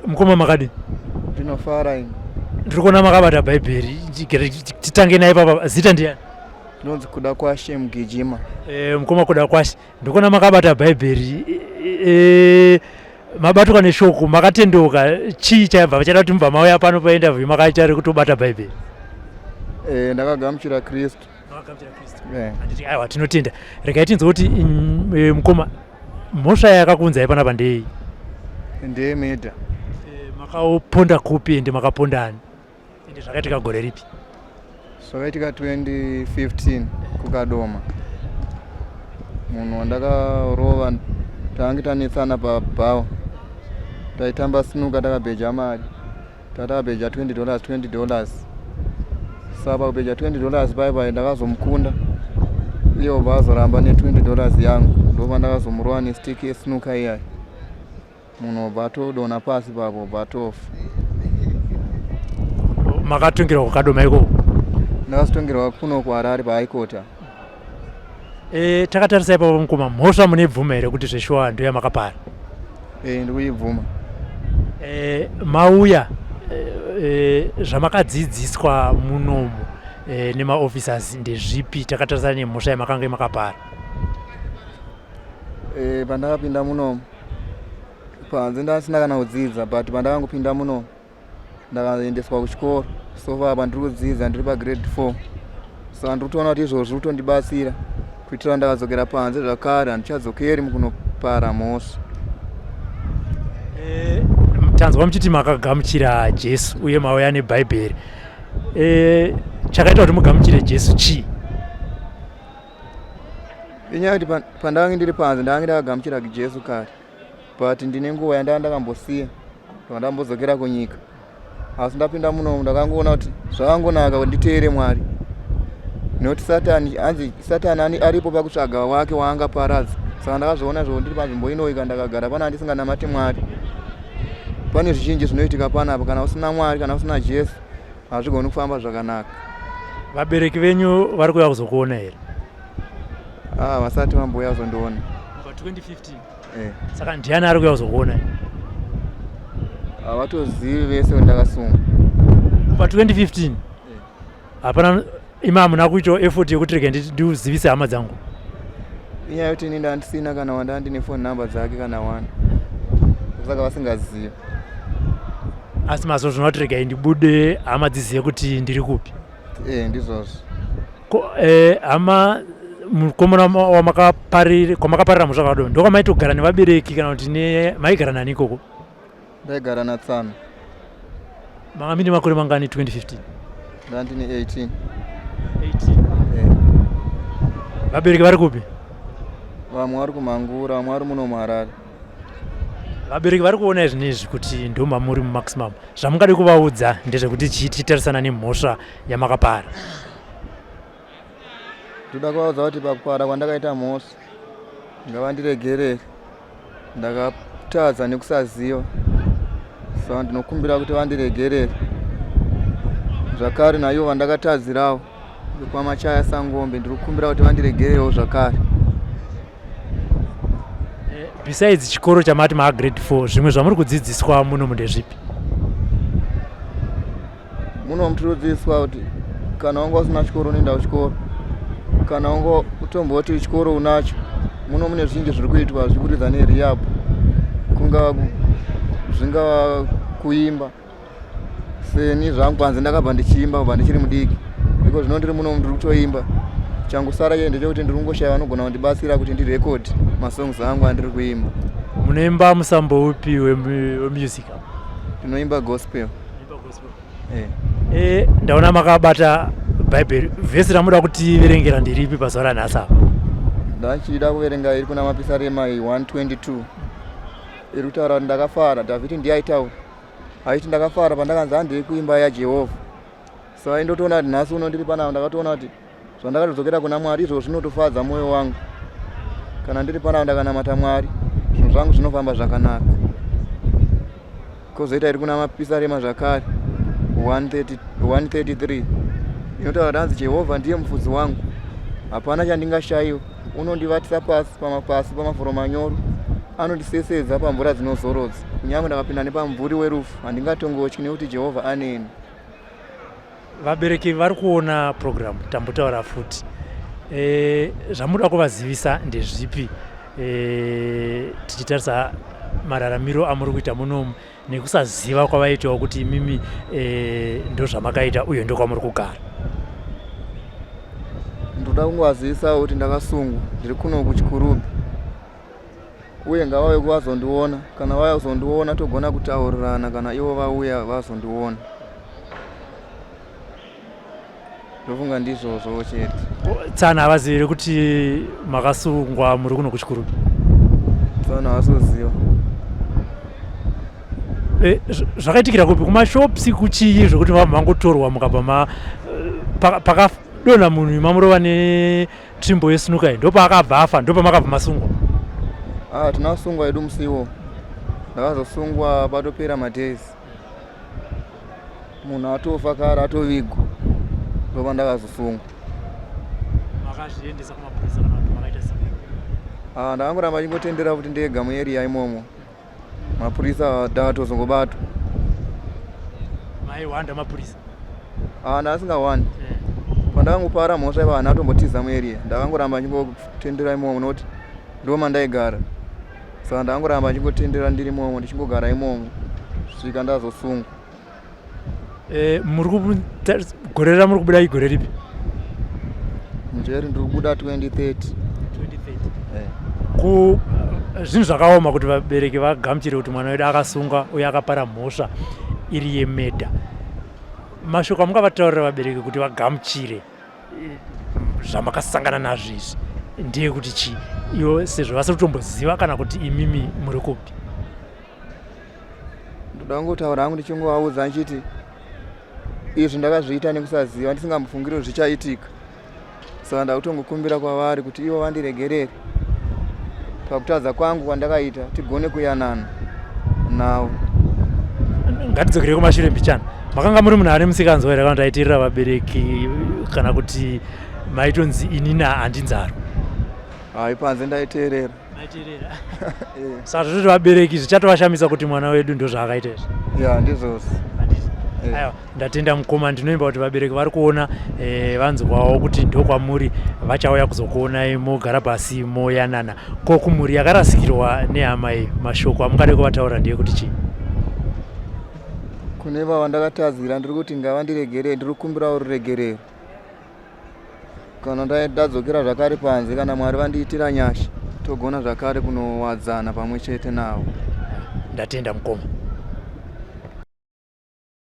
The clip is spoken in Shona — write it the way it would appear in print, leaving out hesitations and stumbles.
Mukoma makadi ndinofara ini ndiri kuona makabata bhaibheri titange naye papa zita ndiani ndinonzi Kudakwashe mugijima mukoma Kudakwashe ndiri kuona makabata bhaibheri mabatuka neshoko makatendoka chii chaibva vachada kuti mubva mauya pano painterview makachari kutobata bhaibheri ndakagamuchira Kristu handiti aiwa tinotenda regai tinzwa kuti mukoma mhosva yakakunzai panapa ndei ndeyemedha makaponda kupi ende makapondani ende zvakaitika gore ripi zvakaitika 2015 kukadoma munhu wandakarova tange tanetsana pabhawa taitamba Snooker takabheja mari tatakabheja $20 saka kubheja $20 paipai ndakazomukunda iyo vazoramba ne$20 yangu ndobva ndakazomurova nestick yeSnooker iyayi munhu bvatodona pasi papo bvatofa makatongerwa kukadoma ikoko ndakazotongerwa kuno kuHarare pahaikota takatarisai papa mukoma mhosva mune bvuma here kuti zveshuwa ndoya makapara ndikuibvuma mauya zvamakadzidziswa munomu nemaofficers ndezvipi takatarisa nemhosva yamakanga makapara pandakapinda munomu panze ndasina kana kudzidza but pandakangopinda munomu ndakaendeswa kuchikoro so papa ndiri kudzidza ndiri pagrade 4 saka ndiri kutoona kuti izvozvo kutondibatsira kuitira ndakadzokera panze zvakare handichadzokeri mukunopara mhosva tanzwa muchiti makagamuchira Jesu uye mauya nebhaibheri chakaita kuti mugamuchire Jesu chii inyaya kuti pandakange ndiri panze ndakange ndakagamuchira Jesu kare but ndine nguva yandanga ndakambosiya ndandambozokera kunyika asi ndapinda munomu ndakangoona kuti zvakangonaka kuti nditeere Mwari nekuti satani aripo pakutsvaga wake waangaparadza saka ndakazviona zvo ndiri panzvimbo inoika ndakagara pana ndisinganamati Mwari pane zvizhinji zvinoitika panapa kana usina Mwari kana usina Jesu hazvigoni kufamba zvakanaka vabereki venyu vari kuuya kuzokuona here vasati vambouya kuzondiona pa 2015 saka ndiani ari kuuya kuzokuona havatozivi vese ndakasunga pa 2015 hapana ima hamuna kuitawo effort yekuti rege ndiuzivise hama dzangu inyaya yekuti ini ndandisina kana wanda ndine phone number dzake kana wani saka vasingazivi asi mazo zvinoda kuti regai ndibude hama dzizive kuti ndiri kupi ndizvozvo hama mukomana kwamakaparira mhosva zvakadaro ndokwamaitogara nevabereki kana kuti maigara nani ikoko ndaigara naTsana manga mine makore mangani 2015 ndandine 18 vabereki vari kupi vamwe vari kuMhangura vamwe vari muno muHarare vabereki vari kuona zvinezvi kuti ndoma muri mumaximum zvamungade kuvaudza ndezvekuti chiititarisana nemhosva yamakapara ndoda kuvaudza kuti pakupara kwandakaita mhosva ngava ndiregerere ndakatadza nekusaziva saka ndinokumbira kuti vandiregerere zvakare naivo vandakatadzirawo kwamachaya sangombe ndiri kukumbira kuti vandiregererewo zvakare besides chikoro chamati magrade 4 zvimwe zvamuri kudzidziswa munomu ndezvipi munomu tiri kudzidziswa kuti kana wanga usina chikoro unoenda kuchikoro kana wanga utomboti chikoro unacho muno mune zvizhinji zviri kuitwa zvichiburidza nerehab zvingava kuimba seni zvangu panze ndakabva ndichiimba kubva ndichiri mudiki iko zvino ndiri muno ndiri kutoimba changusara chete ndechekuti ndiri kungoshaya vanogona kundibatsira kuti ndirekodhi masongs angu andiri kuimba munoimba musambo upi wemusic ndinoimba gospel ndaona makabata bhaibheri vhesi ramuda kutiverengera ndiripi pazuva ranhasi apa ndachida kuverenga iri kuna mapisarema 122 iri kutaura kuti ndakafara Dhavhidhi ndiye aitaura aiti ndakafara pandakanzi handei kuimba yaJehovha saka indotoona kuti nhasi uno ndiri panapa ndakatoona kuti zvandakatodzokera kuna Mwari izvo zvinotofadza mwoyo wangu kana ndiri panapa ndakanamata Mwari zvinhu zvangu zvinofamba zvakanaka kozoita iri kuna mapisarema zvakare 133 inotaura kuti hanzi Jehovha ndiye mufudzi wangu hapana chandingashayiwa unondivatisa pasi pamafuro manyoro anondisesedza pamvura dzinozorodza kunyange ndakapinda nepamumvuri werufu handingatongotyi nekuti Jehovha aneni. Vabereki vari kuona program tambotaura futi zvamuda kuvazivisa ndezvipi tichitarisa mararamiro amuri kuita munomu nekusaziva kwavaitawo kuti imimi ndo zvamakaita uye ndo kwamuri kugara? Ndoda kunguvazivisa kuti ndakasungwa ndiri kuno kuchikurubhi uye ngavauye kuvazondiona, kana vauya kuzondiona togona kutaurirana kana ivo vauya vazondiona. Ndofunga ndizvozvo chete. Tsana havaziviri kuti makasungwa muri kuno kuchikurubhi? Tsana havasoziva. Zvakaitikira kupi? Kumashopusi kuchii zvokuti mangotorwa mukabva pakadonha munhu mamurova netsvimbo yeSnooker ndo paakabva afa, ndo pamakabva masungwa? Tinasungwa edu musiwo, ndakazosungwa patopera madhezi, munhu atofa kare atovigwa, ndopa ndakazosungwa. Makazviendesa kumapurisa kana kuti makaita sei? Ndakangoramba chingotendera kuti ndega muarea imomo, mapurisa ndakatozongobatwa. Maiwanda mapurisa? Ndasingawandi. Pandakangopara mhosva iva vanhu atombotiza muarea, ndakangoramba chingotendera imomo nokuti ndo mandaigara. Saka ndakangoramba chingotendera ndiri imomo ndichingogara imomo kusvika ndazosungwa. Gore ramuri kubuda igore ripi? Njeri ndiri kubuda 2030. Zvinhu zvakaoma kuti vabereki vagamuchire kuti mwana wedu akasungwa uye akapara mhosva iri yemedha. Mashoko amungavataurira vabereki kuti vagamuchire zvamakasangana nazvo izvi ndiye kuti chii, ivo sezvo vasiri kutomboziva kana kuti imimi muri kupi? Ndoda kungotaura hangu ndichingovaudza nchiti izvi ndakazviita nekusaziva ndisingambofungiri kuti zvichaitika. Saka ndakutongokumbira kwavari kuti ivo vandiregerere pakutadza kwangu kwandakaita tigone kuyanana navo. Ngatidzokere kumashure mbichana. Makanga muri munhu ane musikanzwa here kana kuti aitirira vabereki kana kuti maitonzi inini handinzaro? Panze ndaiteerera. Saka zvototi vabereki zvichatovashamisa kuti mwana wedu ndo zvaakaita izvi? Ya, ndizvozvo. Aiwa, ndatenda mukoma. Ndinoimba kuti vabereki vari kuona vanzwawo kuti ndo kwamuri vachauya kuzokuonai mogara pasi moyanana. Ko kumhuri yakarasikirwa nehama iyi, mashoko amungade kuvataura ndiye kuti chii? Kune vava ndakatadzira ndiri kuti ngavandiregerere, ndiri kukumbirawo ruregerero. Kana ndadzokera zvakare panze, kana Mwari vandiitira nyasha togona zvakare kunowadzana pamwe chete navo. Ndatenda mukoma.